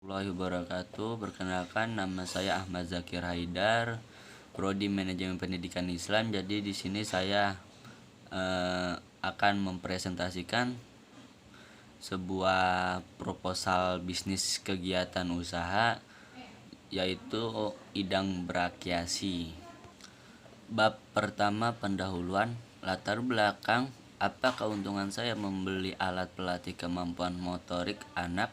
Warahmatullahi wabarakatuh. Perkenalkan, nama saya Ahmad Zakir Haidar, Prodi Manajemen Pendidikan Islam. Jadi di sini saya akan mempresentasikan sebuah proposal bisnis kegiatan usaha, yaitu Idang Berakiasi. Bab pertama, pendahuluan. Latar belakang, apa keuntungan saya membeli alat pelatih kemampuan motorik anak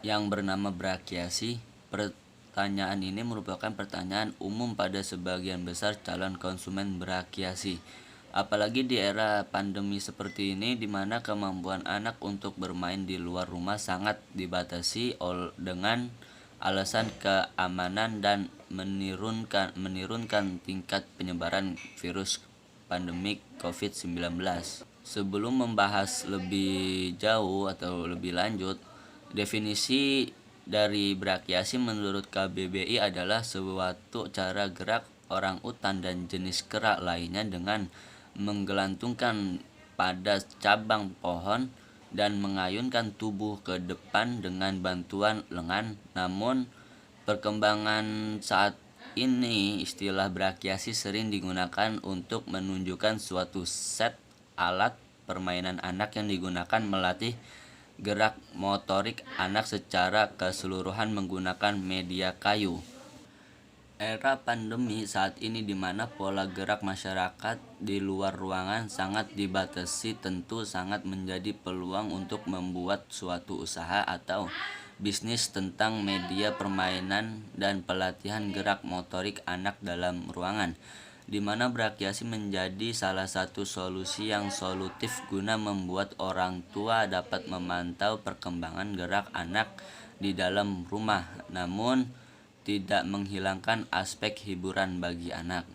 yang bernama Berakiasi? Pertanyaan ini merupakan pertanyaan umum pada sebagian besar calon konsumen Berakiasi. Apalagi di era pandemi seperti ini, di mana kemampuan anak untuk bermain di luar rumah sangat dibatasi dengan alasan keamanan dan menurunkan tingkat penyebaran virus pandemik COVID-19. Sebelum membahas lebih jauh atau lebih lanjut, definisi dari Berakiasi menurut KBBI adalah suatu cara gerak orang utan dan jenis kera lainnya dengan menggelantungkan pada cabang pohon dan mengayunkan tubuh ke depan dengan bantuan lengan. Namun perkembangan saat ini, istilah Berakiasi sering digunakan untuk menunjukkan suatu set alat permainan anak yang digunakan melatih gerak motorik anak secara keseluruhan menggunakan media kayu. Era pandemi saat ini, di mana pola gerak masyarakat di luar ruangan sangat dibatasi, tentu sangat menjadi peluang untuk membuat suatu usaha atau bisnis tentang media permainan dan pelatihan gerak motorik anak dalam ruangan, di mana Berakiasi menjadi salah satu solusi yang solutif guna membuat orang tua dapat memantau perkembangan gerak anak di dalam rumah, namun tidak menghilangkan aspek hiburan bagi anak.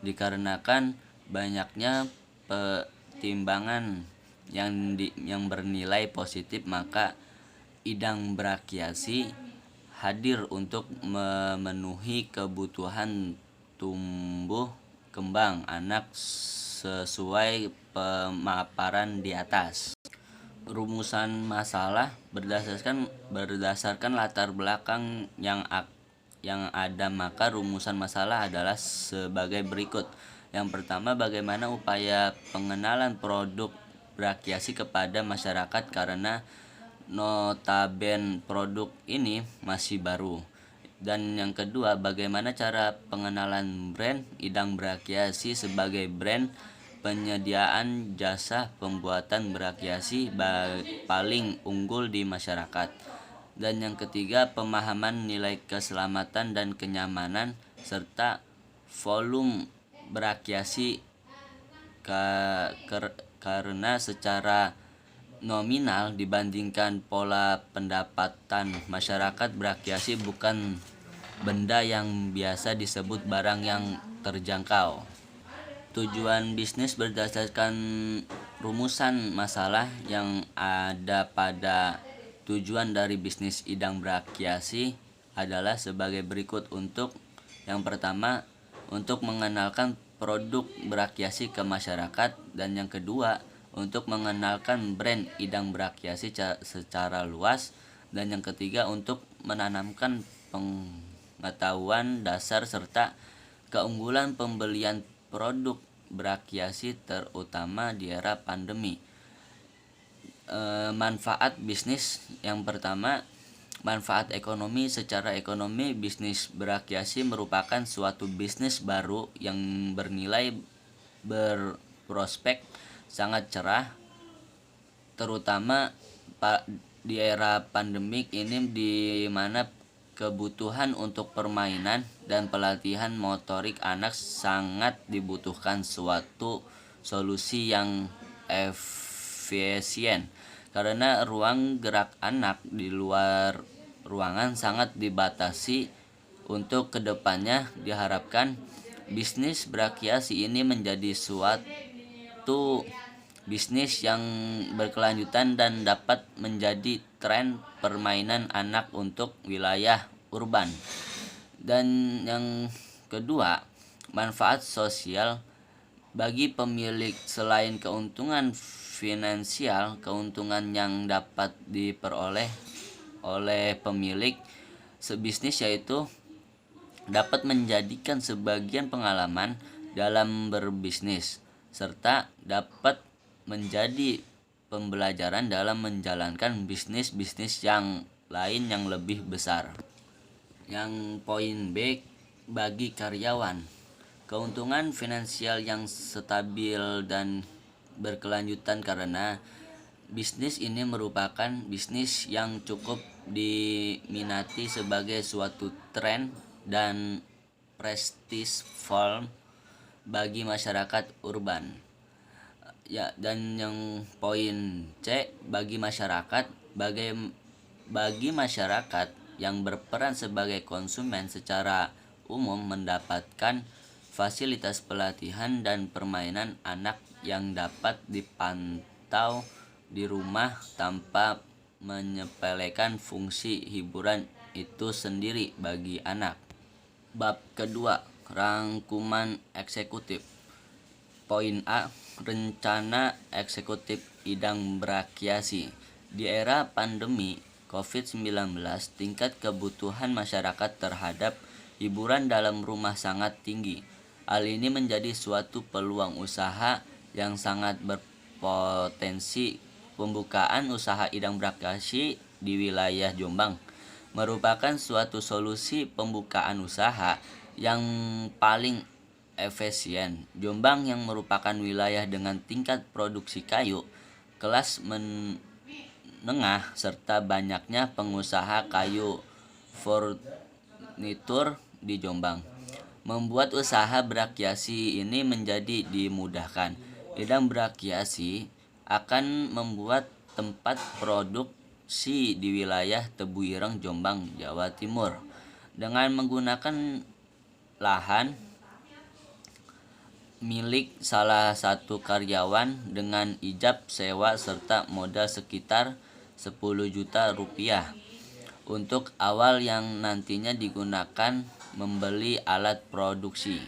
Dikarenakan banyaknya pertimbangan yang bernilai positif, maka Idang Berakiasi hadir untuk memenuhi kebutuhan tumbuh kembang anak sesuai pemaparan di atas. Rumusan masalah berdasarkan latar belakang yang ada, maka rumusan masalah adalah sebagai berikut. Yang pertama, bagaimana upaya pengenalan produk Berakiasi kepada masyarakat, karena notabene produk ini masih baru. Dan yang kedua, bagaimana cara pengenalan brand Idang Berakiasi sebagai brand penyediaan jasa pembuatan Berakiasi paling unggul di masyarakat. Dan yang ketiga, pemahaman nilai keselamatan dan kenyamanan serta volume Berakiasi karena secara nominal dibandingkan pola pendapatan masyarakat, Berakiasi bukan benda yang biasa disebut barang yang terjangkau. Tujuan bisnis berdasarkan rumusan masalah yang ada pada tujuan dari bisnis Idang Berakiasi adalah sebagai berikut. Untuk yang pertama, untuk mengenalkan produk Berakiasi ke masyarakat, dan yang kedua, untuk mengenalkan brand Idang Berakiasi secara luas, dan yang ketiga, untuk menanamkan pengetahuan dasar serta keunggulan pembelian produk Berakiasi terutama di era pandemi. Manfaat bisnis yang pertama, manfaat ekonomi. Secara ekonomi, bisnis Berakiasi merupakan suatu bisnis baru yang bernilai berprospek sangat cerah, terutama di era pandemik ini, di mana kebutuhan untuk permainan dan pelatihan motorik anak sangat dibutuhkan suatu solusi yang efisien, karena ruang gerak anak di luar ruangan sangat dibatasi. Untuk kedepannya diharapkan bisnis Berakiasi ini menjadi suatu bisnis yang berkelanjutan dan dapat menjadi tren permainan anak untuk wilayah urban. Dan yang kedua, manfaat sosial bagi pemilik. Selain keuntungan finansial, keuntungan yang dapat diperoleh oleh pemilik sebisnis, yaitu dapat menjadikan sebagian pengalaman dalam berbisnis serta dapat menjadi pembelajaran dalam menjalankan bisnis-bisnis yang lain yang lebih besar. Yang poin B, bagi karyawan, keuntungan finansial yang stabil dan berkelanjutan karena bisnis ini merupakan bisnis yang cukup diminati sebagai suatu tren dan prestis firm bagi masyarakat urban. Ya, dan yang poin C, bagi masyarakat yang berperan sebagai konsumen secara umum mendapatkan fasilitas pelatihan dan permainan anak yang dapat dipantau di rumah tanpa menyepelekan fungsi hiburan itu sendiri bagi anak. Bab kedua, rangkuman eksekutif. Poin A, rencana eksekutif Idang Berakiasi. Di era pandemi COVID-19, tingkat kebutuhan masyarakat terhadap hiburan dalam rumah sangat tinggi. Hal ini menjadi suatu peluang usaha yang sangat berpotensi. Pembukaan usaha Idang Berakiasi di wilayah Jombang merupakan suatu solusi pembukaan usaha yang paling efisien. Jombang yang merupakan wilayah dengan tingkat produksi kayu kelas menengah serta banyaknya pengusaha kayu furnitur di Jombang, membuat usaha berakiasi ini menjadi dimudahkan. Idang Berakiasi akan membuat tempat produksi di wilayah Tebu Ireng, Jombang, Jawa Timur, dengan menggunakan lahan milik salah satu karyawan dengan ijab sewa serta modal sekitar 10 juta rupiah untuk awal yang nantinya digunakan membeli alat produksi.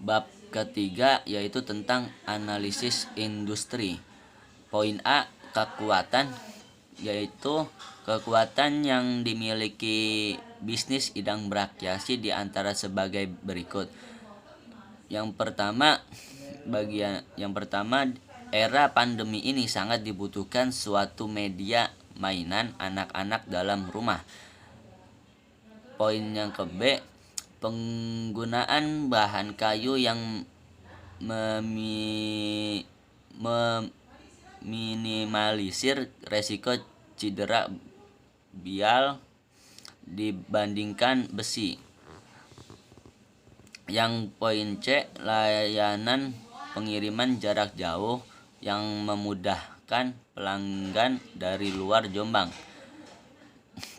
Bab ketiga yaitu tentang analisis industri. Poin A, kekuatan, yaitu kekuatan yang dimiliki bisnis Idang Berakiasi di antara sebagai berikut. Yang pertama, era pandemi ini sangat dibutuhkan suatu media mainan anak-anak dalam rumah. Poin yang ke B, penggunaan bahan kayu yang meminimalisir resiko cedera bial dibandingkan besi. Yang poin C, layanan pengiriman jarak jauh yang memudahkan pelanggan dari luar Jombang.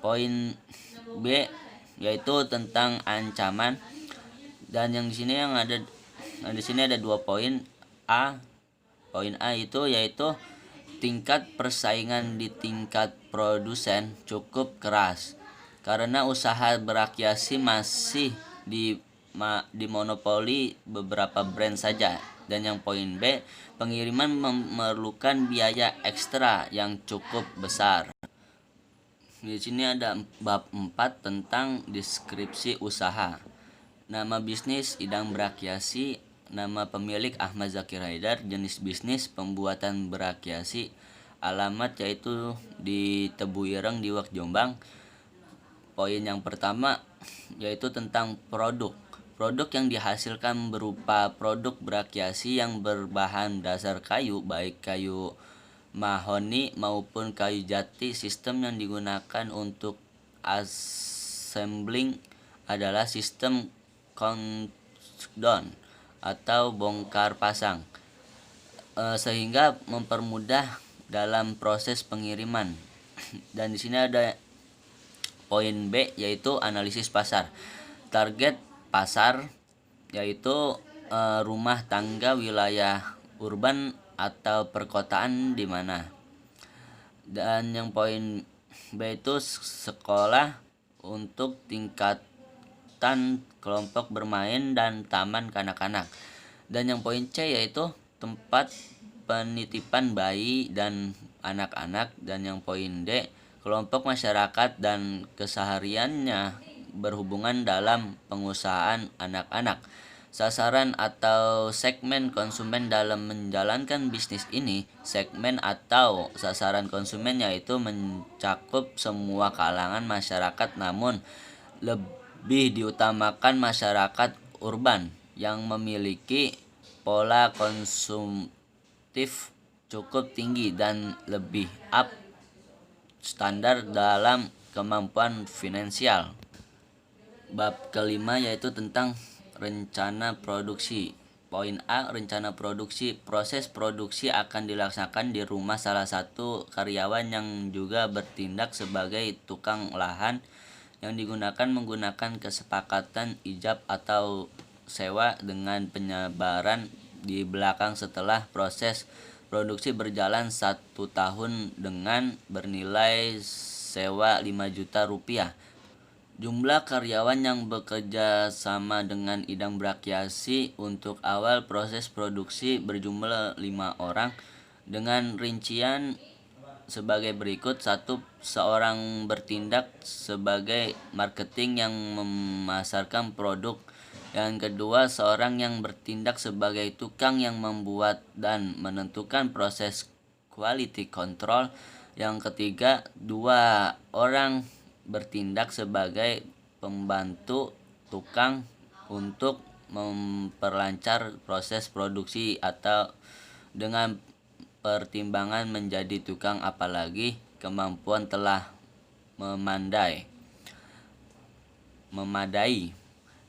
Poin B yaitu tentang ancaman, dan yang di sini ada 2 poin. Poin A itu yaitu tingkat persaingan di tingkat produsen cukup keras karena usaha berakiasi masih dimonopoli beberapa brand saja. Dan yang poin B, pengiriman memerlukan biaya ekstra yang cukup besar. Di sini ada bab 4 tentang deskripsi usaha. Nama bisnis Idang Berakiasi, nama pemilik Ahmad Zakir Haidar, jenis bisnis pembuatan berakiasi, alamat yaitu di Tebu Ireng di Wak Jombang. Poin yang pertama yaitu tentang produk. Produk yang dihasilkan berupa produk berakiasi yang berbahan dasar kayu, baik kayu mahoni maupun kayu jati. Sistem yang digunakan untuk assembling adalah sistem countdown atau bongkar pasang, sehingga mempermudah dalam proses pengiriman. Dan di sini ada poin B yaitu analisis pasar. Target pasar yaitu rumah tangga wilayah urban atau perkotaan di mana. Dan yang poin B itu sekolah untuk tingkatan kelompok bermain dan taman kanak-kanak. Dan yang poin C yaitu tempat penitipan bayi dan anak-anak. Dan yang poin D, kelompok masyarakat dan kesehariannya berhubungan dalam pengusahaan anak-anak. Sasaran atau segmen konsumen dalam menjalankan bisnis ini, segmen atau sasaran konsumen yaitu mencakup semua kalangan masyarakat, namun lebih diutamakan masyarakat urban yang memiliki pola konsumtif cukup tinggi dan lebih up standar dalam kemampuan finansial. Bab kelima yaitu tentang rencana produksi. Poin A, rencana produksi. Proses produksi akan dilaksanakan di rumah salah satu karyawan yang juga bertindak sebagai tukang lahan yang digunakan menggunakan kesepakatan ijab atau sewa dengan penyebaran di belakang setelah proses produksi berjalan 1 tahun dengan bernilai sewa 5 juta rupiah. Jumlah karyawan yang bekerja sama dengan Idang Berakyasi untuk awal proses produksi berjumlah 5 orang dengan rincian sebagai berikut. 1. Seorang bertindak sebagai marketing yang memasarkan produk. Yang kedua, seorang yang bertindak sebagai tukang yang membuat dan menentukan proses quality control. Yang ketiga, 2 orang bertindak sebagai pembantu tukang untuk memperlancar proses produksi atau dengan pertimbangan menjadi tukang apalagi kemampuan telah memadai.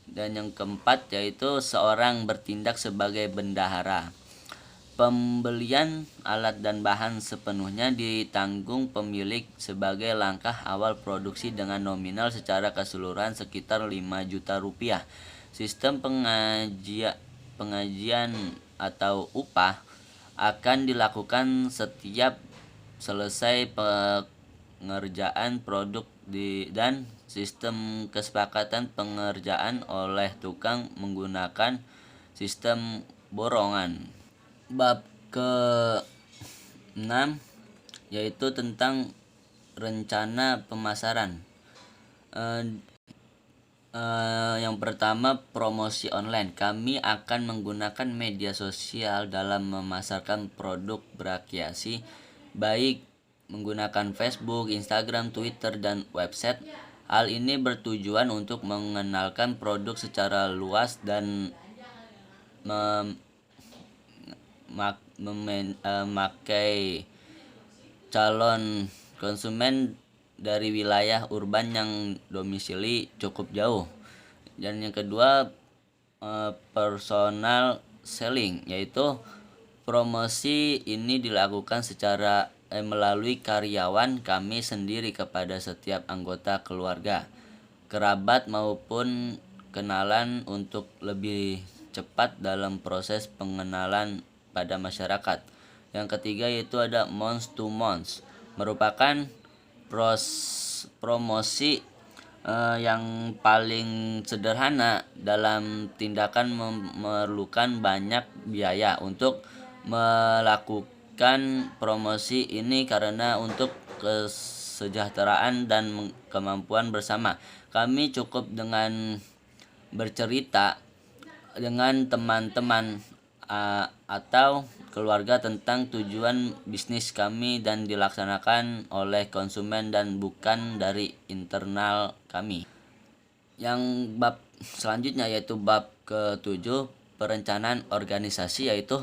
Dan yang keempat yaitu seorang bertindak sebagai bendahara. Pembelian alat dan bahan sepenuhnya ditanggung pemilik sebagai langkah awal produksi dengan nominal secara keseluruhan sekitar 5 juta rupiah. Sistem pengajian atau upah akan dilakukan setiap selesai pengerjaan produk dan sistem kesepakatan pengerjaan oleh tukang menggunakan sistem borongan. Bab ke-6 yaitu tentang rencana pemasaran. Yang pertama, promosi online. Kami akan menggunakan media sosial dalam memasarkan produk Berakyasi, baik menggunakan Facebook, Instagram, Twitter, dan website. Hal ini bertujuan untuk mengenalkan produk secara luas dan memakai calon konsumen dari wilayah urban yang domisili cukup jauh. Dan yang kedua, personal selling, yaitu promosi ini dilakukan secara melalui karyawan kami sendiri kepada setiap anggota keluarga, kerabat maupun kenalan untuk lebih cepat dalam proses pengenalan pada masyarakat. Yang ketiga yaitu ada month to month, merupakan promosi yang paling sederhana dalam tindakan memerlukan banyak biaya untuk melakukan promosi ini karena untuk kesejahteraan dan kemampuan bersama. Kami cukup dengan bercerita dengan teman-teman atau keluarga tentang tujuan bisnis kami dan dilaksanakan oleh konsumen dan bukan dari internal kami. Yang bab selanjutnya yaitu bab ke-7, perencanaan organisasi, yaitu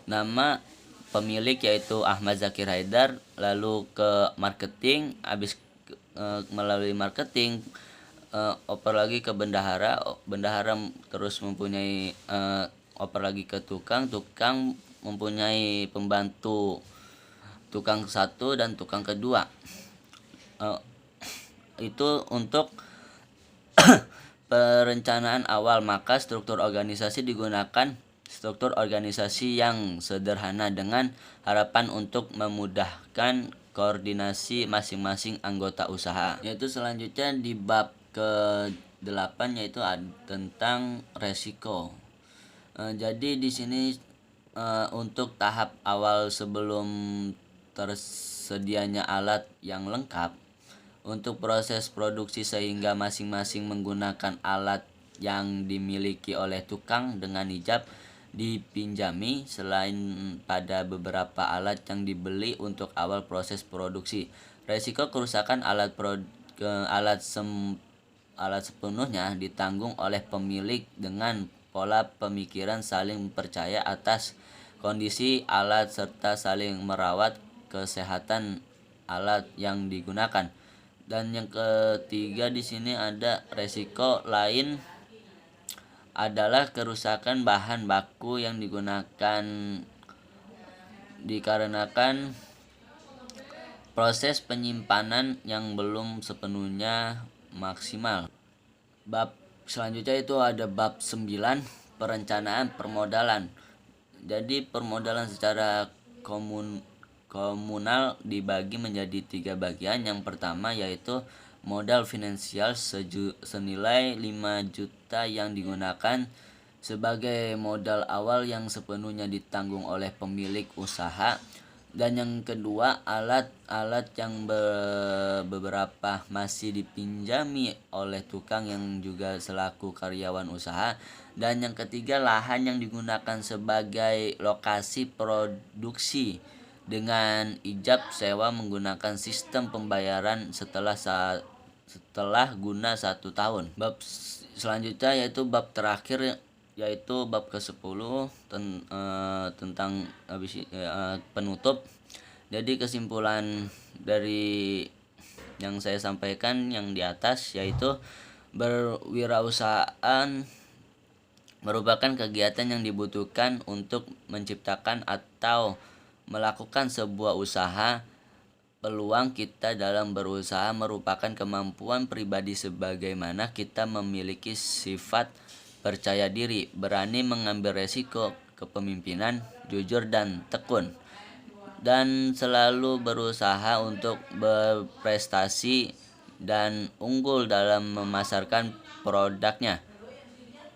nama pemilik yaitu Ahmad Zakir Haidar, lalu ke marketing, habis melalui marketing oper lagi ke bendahara terus mempunyai oper lagi ke tukang mempunyai pembantu tukang 1 dan tukang kedua. Itu untuk perencanaan awal. Maka struktur organisasi digunakan struktur organisasi yang sederhana dengan harapan untuk memudahkan koordinasi masing-masing anggota usaha. Yaitu selanjutnya di bab ke-8 yaitu tentang resiko. Jadi di sini untuk tahap awal sebelum tersedianya alat yang lengkap untuk proses produksi sehingga masing-masing menggunakan alat yang dimiliki oleh tukang dengan ijab dipinjami selain pada beberapa alat yang dibeli untuk awal proses produksi. Resiko kerusakan alat sepenuhnya ditanggung oleh pemilik dengan pola pemikiran saling percaya atas kondisi alat serta saling merawat kesehatan alat yang digunakan. Dan yang ketiga di sini ada resiko lain adalah kerusakan bahan baku yang digunakan dikarenakan proses penyimpanan yang belum sepenuhnya maksimal. Bab selanjutnya itu ada bab 9, perencanaan permodalan. Jadi permodalan secara komunal dibagi menjadi 3 bagian. Yang pertama yaitu modal finansial senilai 5 juta yang digunakan sebagai modal awal yang sepenuhnya ditanggung oleh pemilik usaha. Dan yang kedua, alat-alat yang beberapa masih dipinjami oleh tukang yang juga selaku karyawan usaha. Dan yang ketiga, lahan yang digunakan sebagai lokasi produksi dengan ijab sewa menggunakan sistem pembayaran setelah guna 1 tahun. Bab selanjutnya yaitu bab terakhir yaitu bab ke-10 tentang penutup. Jadi kesimpulan dari yang saya sampaikan yang di atas yaitu berwirausahaan merupakan kegiatan yang dibutuhkan untuk menciptakan atau melakukan sebuah usaha. Peluang kita dalam berusaha merupakan kemampuan pribadi sebagaimana kita memiliki sifat percaya diri, berani mengambil resiko, kepemimpinan, jujur dan tekun, dan selalu berusaha untuk berprestasi dan unggul dalam memasarkan produknya.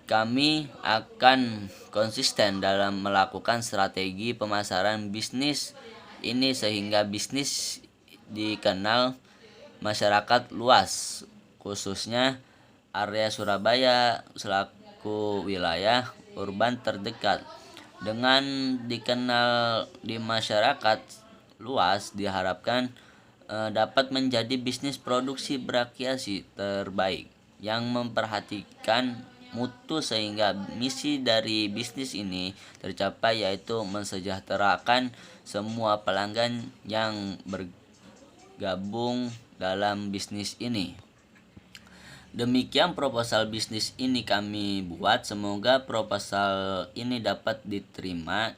Kami akan konsisten dalam melakukan strategi pemasaran bisnis ini sehingga bisnis dikenal masyarakat luas, khususnya area Surabaya selaku wilayah urban terdekat. Dengan dikenal di masyarakat luas diharapkan dapat menjadi bisnis produksi berakiasi terbaik yang memperhatikan mutu sehingga misi dari bisnis ini tercapai, yaitu mensejahterakan semua pelanggan yang bergabung dalam bisnis ini. Demikian proposal bisnis ini kami buat. Semoga proposal ini dapat diterima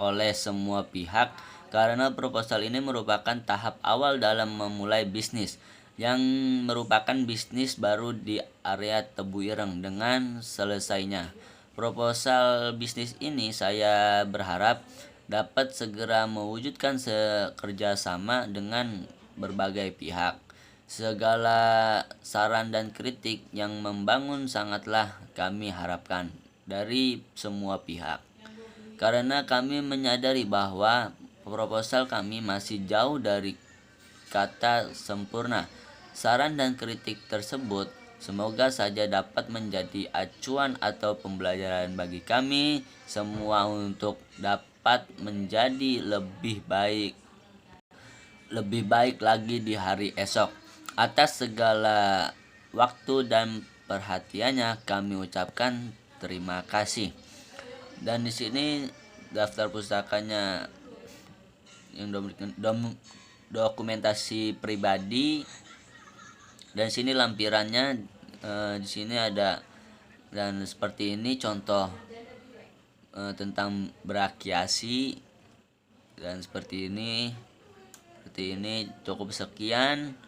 oleh semua pihak karena proposal ini merupakan tahap awal dalam memulai bisnis yang merupakan bisnis baru di area Tebu Ireng. Dengan selesainya proposal bisnis ini, saya berharap dapat segera mewujudkan kerjasama dengan berbagai pihak. Segala saran dan kritik yang membangun sangatlah kami harapkan dari semua pihak, karena kami menyadari bahwa proposal kami masih jauh dari kata sempurna. Saran dan kritik tersebut semoga saja dapat menjadi acuan atau pembelajaran bagi kami semua untuk dapat menjadi lebih baik lagi di hari esok. Atas segala waktu dan perhatiannya kami ucapkan terima kasih. Dan di sini daftar pustakanya yang dokumentasi pribadi, dan sini lampirannya di sini ada, dan seperti ini contoh tentang berakiasi, dan seperti ini cukup sekian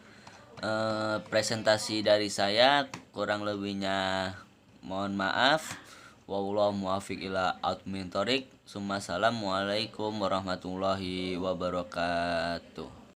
presentasi dari saya, kurang lebihnya mohon maaf. Wallahu muwaffiq ila aqwamit thoriq. Assalamualaikum warahmatullahi wabarakatuh.